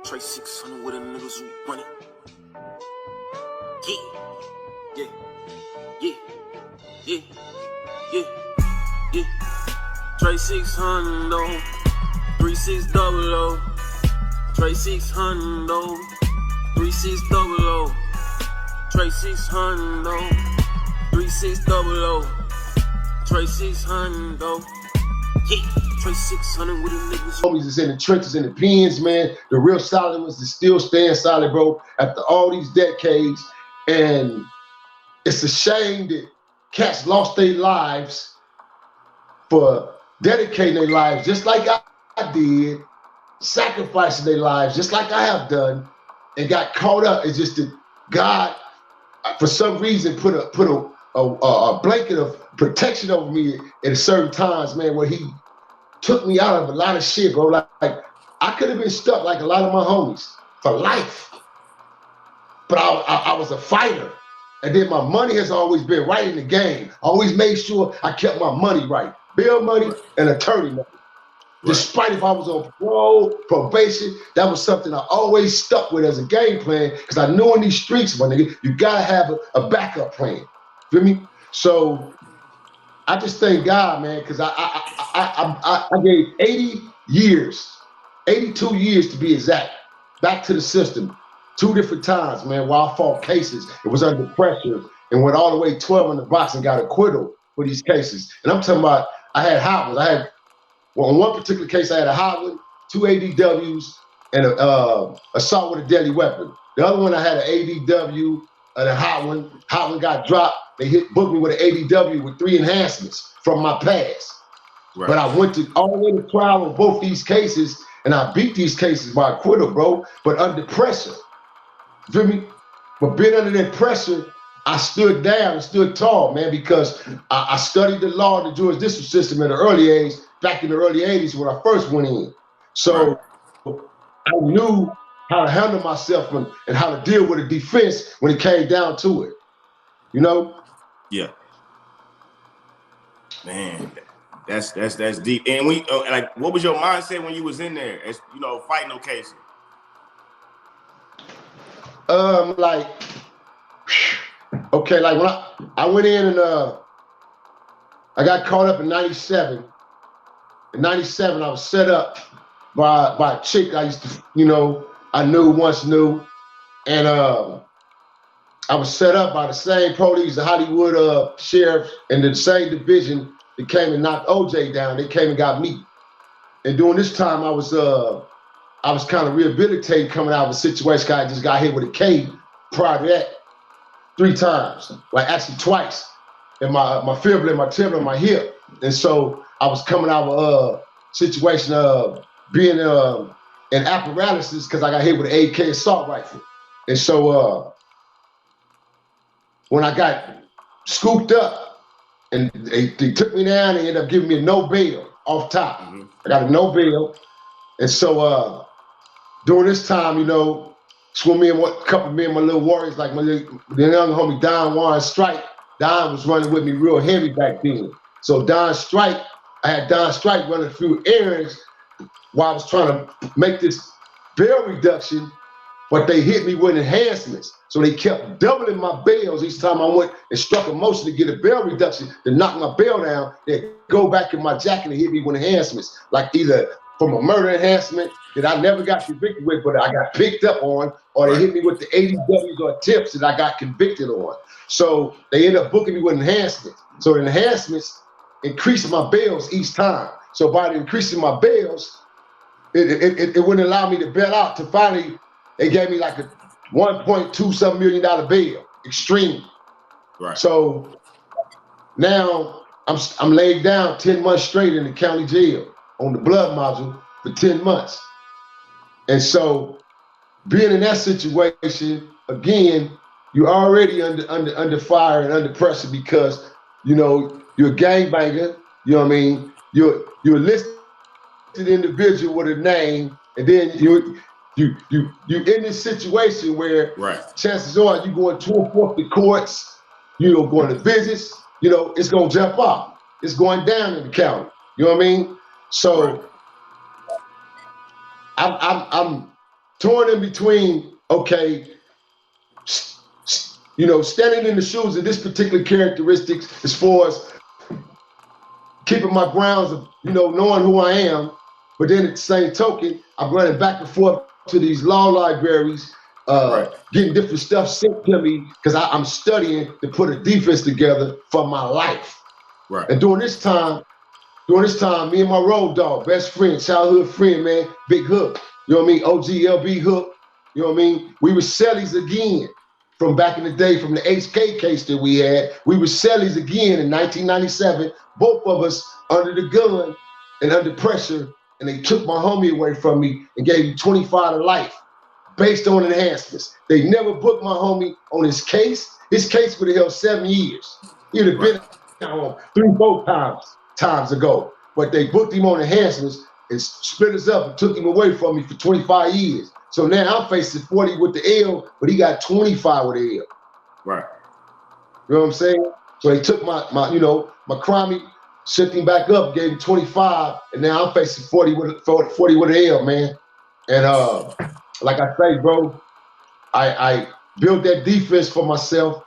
Trey 600 with a niggas who run it. Yeah, yeah, yeah, yeah, yeah, yeah. Trey 600 though, 3600. Trey 600 though, 3600. Trey 600 though, 3600. Trey 600 though. Yeah, Trey 600 with the niggas. Homies is in the trenches, in the pens, man. The real solid ones is still staying solid, bro, after all these decades. And it's a shame that cats lost their lives for dedicating their lives just like I did, sacrificing their lives just like I have done, and got caught up. It's just that God, for some reason, put a blanket of protection over me at certain times, man, where he took me out of a lot of shit, bro. Like I could have been stuck like a lot of my homies for life, but I was a fighter. And then my money has always been right in the game. I always made sure I kept my money right. Bill money and attorney money. Right. Despite if I was on parole, probation, that was something I always stuck with as a game plan, because I knew in these streets, my nigga, you gotta have a backup plan. Feel me? So I just thank God, man, because I gave 80 years, 82 years to be exact, back to the system 2 different times, man, while I fought cases. It was under pressure and went all the way 12 in the box and got acquittal for these cases. And I'm talking about, I had hot ones. Well, in one particular case, I had a hot one, 2 ADWs, and assault with a deadly weapon. The other one, I had an ADW and a hot one. Hot one got dropped. They booked me with an ADW with 3 enhancements from my past. Right. But I went all the way to trial on both these cases, and I beat these cases by acquittal, bro, but under pressure. Feel me? But being under that pressure, I stood down and stood tall, man, because I studied the law and the jurisdictional system at an early age, back in the early 80s when I first went in. So I knew how to handle myself and how to deal with a defense when it came down to it. You know? Yeah. Man, that's deep. And like, what was your mindset when you was in there, as you know, fighting no cases? Like, okay, like when I went in and I got caught up in 97. In 97, I was set up by a chick I used to, I once knew. And I was set up by the same police, the Hollywood sheriff, and the same division that came and knocked OJ down. They came and got me. And during this time, I was kind of rehabilitated coming out of a situation. I just got hit with a K prior to that 3 times, like actually twice, in my fibula, my tibia, my hip. And so I was coming out of a situation of being in apparatuses because I got hit with an AK assault rifle. And so when I got scooped up and they took me down, they ended up giving me a no bail off top. Mm-hmm. I got a no bail. And so during this time, me and my little warriors, like the young homie Don Juan Strike. Don was running with me real heavy back then. So I had Don Strike running a few errands while I was trying to make this bail reduction, but they hit me with enhancements. So they kept doubling my bails each time I went and struck a motion to get a bail reduction to knock my bail down. They go back in my jacket and hit me with enhancements, like either from a murder enhancement that I never got convicted with, but I got picked up on, or they hit me with the ADWs or tips that I got convicted on. So they end up booking me with enhancements. So the enhancements increased my bails each time. So by increasing my bails, it wouldn't allow me to bail out. To finally, they gave me like a $1.2 million bail, extreme. Right. So now I'm laid down 10 months straight in the county jail on the blood module for 10 months. And so being in that situation, again, you're already under fire and under pressure because, you're a gangbanger, you know what I mean? You're a listed individual with a name, and then you in this situation where chances are you going to and forth the courts, going to visits, it's gonna jump up. It's going down in the county. You know what I mean? So I'm torn in between, okay, you know, standing in the shoes of this particular characteristics as far as keeping my grounds of, you know, knowing who I am, but then at the same token, I'm running back and forth to these law libraries, getting different stuff sent to me because I'm studying to put a defense together for my life. Right. And during this time, me and my road dog, best friend, childhood friend, man, Big Hook, you know what I mean? OGLB Hook, you know what I mean? We were Sellies again from back in the day, from the HK case that we had. We were Sellies again in 1997, both of us under the gun and under pressure, and they took my homie away from me and gave him 25 to life based on enhancements. They never booked my homie on his case. His case would have held 7 years. He'd have been home 3-4 times ago, but they booked him on enhancements and split us up and took him away from me for 25 years. So now I'm facing 40 with the L, but he got 25 with the L. Right. You know what I'm saying? So they took my crime, shipped him back up, gave him 25, and now I'm facing 40 with an L, man. And like I say, bro, I built that defense for myself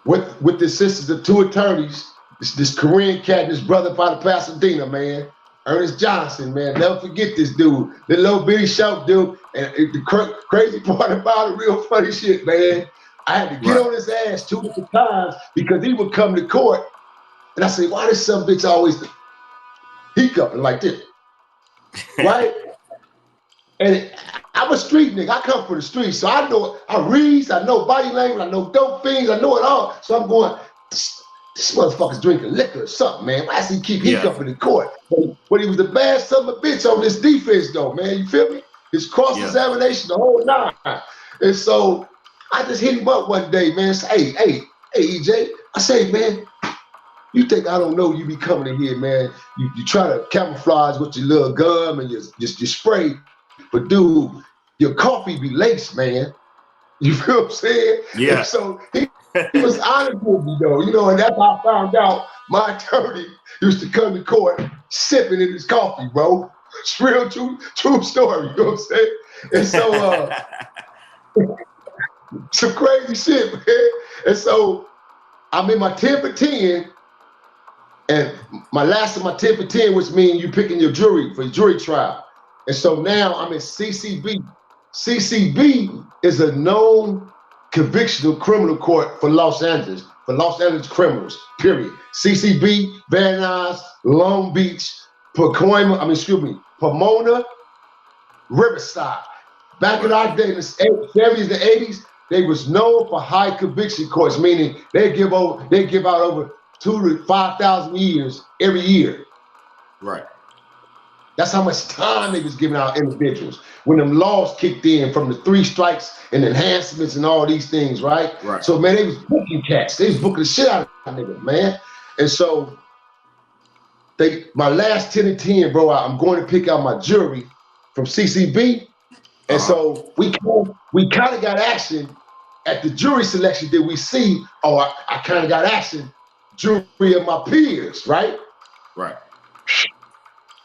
with the assistance of 2 attorneys. This Korean cat, this brother out of Pasadena, man. Ernest Johnson, man. Never forget this dude. The little bitty short dude. And the crazy part about it, real funny shit, man. I had to get on his ass 2 different times because he would come to court. And I say, why does some bitch always hiccuping like this? Right? And I'm a street nigga. I come from the streets. So I know, I read, I know body language, I know dope things, I know it all. So I'm going, this motherfucker's drinking liquor or something, man. Why does he keep hiccuping in court? But he was the bad son of a bitch on this defense, though, man. You feel me? His cross-examination, the whole 9. And so I just hit him up one day, man. Say, hey, EJ. I say, man, you think I don't know you be coming in here, man. You try to camouflage with your little gum and your spray. But, dude, your coffee be laced, man. You feel what I'm saying? Yeah. And so he was honest with me, though, you know, and that's how I found out my attorney used to come to court sipping in his coffee, bro. It's real true story, you know what I'm saying? And so, some crazy shit, man. And so, I'm in my 10 for 10, and my last of my 10 for 10, which means you picking your jury for your jury trial. And so now I'm in CCB. CCB is a known convictional criminal court for Los Angeles criminals, period. CCB, Van Nuys, Long Beach, Pomona, Riverside. Back in our day, in the 70s and 80s, they was known for high conviction courts, meaning they give out over 2,000 to 5,000 years every year. Right. That's how much time they was giving out individuals when them laws kicked in from the 3 strikes and enhancements and all these things, right? Right. So, man, they was booking cats. They was booking the shit out of niggas, man. And so, my last 10 and 10, bro, I'm going to pick out my jury from CCB. And so, we kind of got action at the jury selection that we see, or I kind of got action, jury of my peers, right? Right.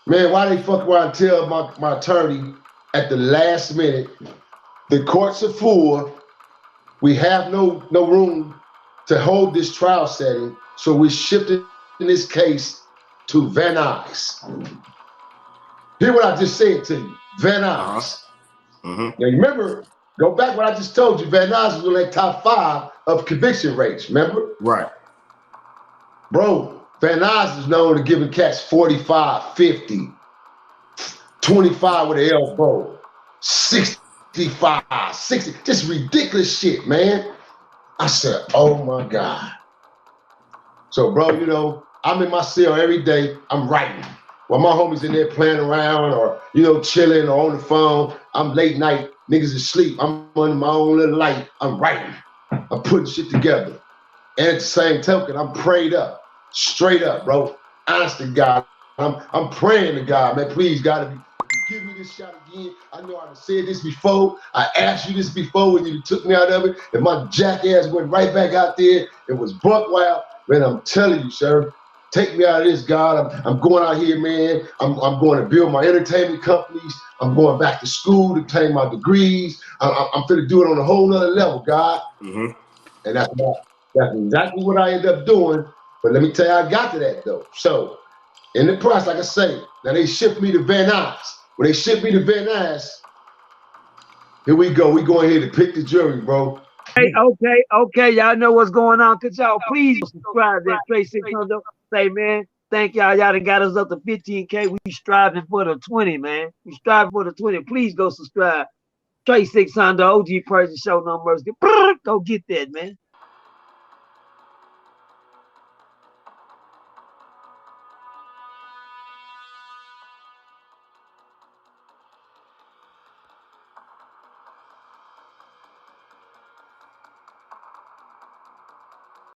Man, why they fuck around and tell my attorney at the last minute, the courts are full, we have no room to hold this trial setting, so we shifted this case to Van Nuys. Hear what I just said to you, Van Nuys. Now remember, go back what I just told you, Van Nuys was in that top 5 of conviction rates, remember? Right. Bro, Van Nuys is known to giving cats 45, 50, 25 with an elbow, 65, 60, just ridiculous shit, man. I said, oh my God. So, bro, you know, I'm in my cell every day, I'm writing. While my homies in there playing around or, you know, chilling or on the phone, I'm late night, niggas asleep, I'm under my own little light, I'm writing. I'm putting shit together. And at the same token, I'm prayed up. Straight up, bro. Honest to God. I'm praying to God, man. Please, God, if you give me this shot again, I know I've said this before. I asked you this before when you took me out of it. And my jackass went right back out there. It was buck wild. Man, I'm telling you, sir, Take me out of this, God. I'm going out here, man. I'm going to build my entertainment companies. I'm going back to school to obtain my degrees. I'm finna do it on a whole nother level, God. Mm-hmm. And that's exactly what I ended up doing. But let me tell you how I got to that, though. So, in the process, like I say, now they shipped me to Van Nuys. When they shipped me to Van Nuys, here we go. We going here to pick the jury, bro. Hey, okay. Y'all know what's going on. Could y'all please subscribe to Trey 600? Say, man, thank y'all. Y'all done got us up to 15K. We striving for the 20, man. We striving for the 20. Please go subscribe. Trey 600, OG Persian Show No Mercy. Go get that, man.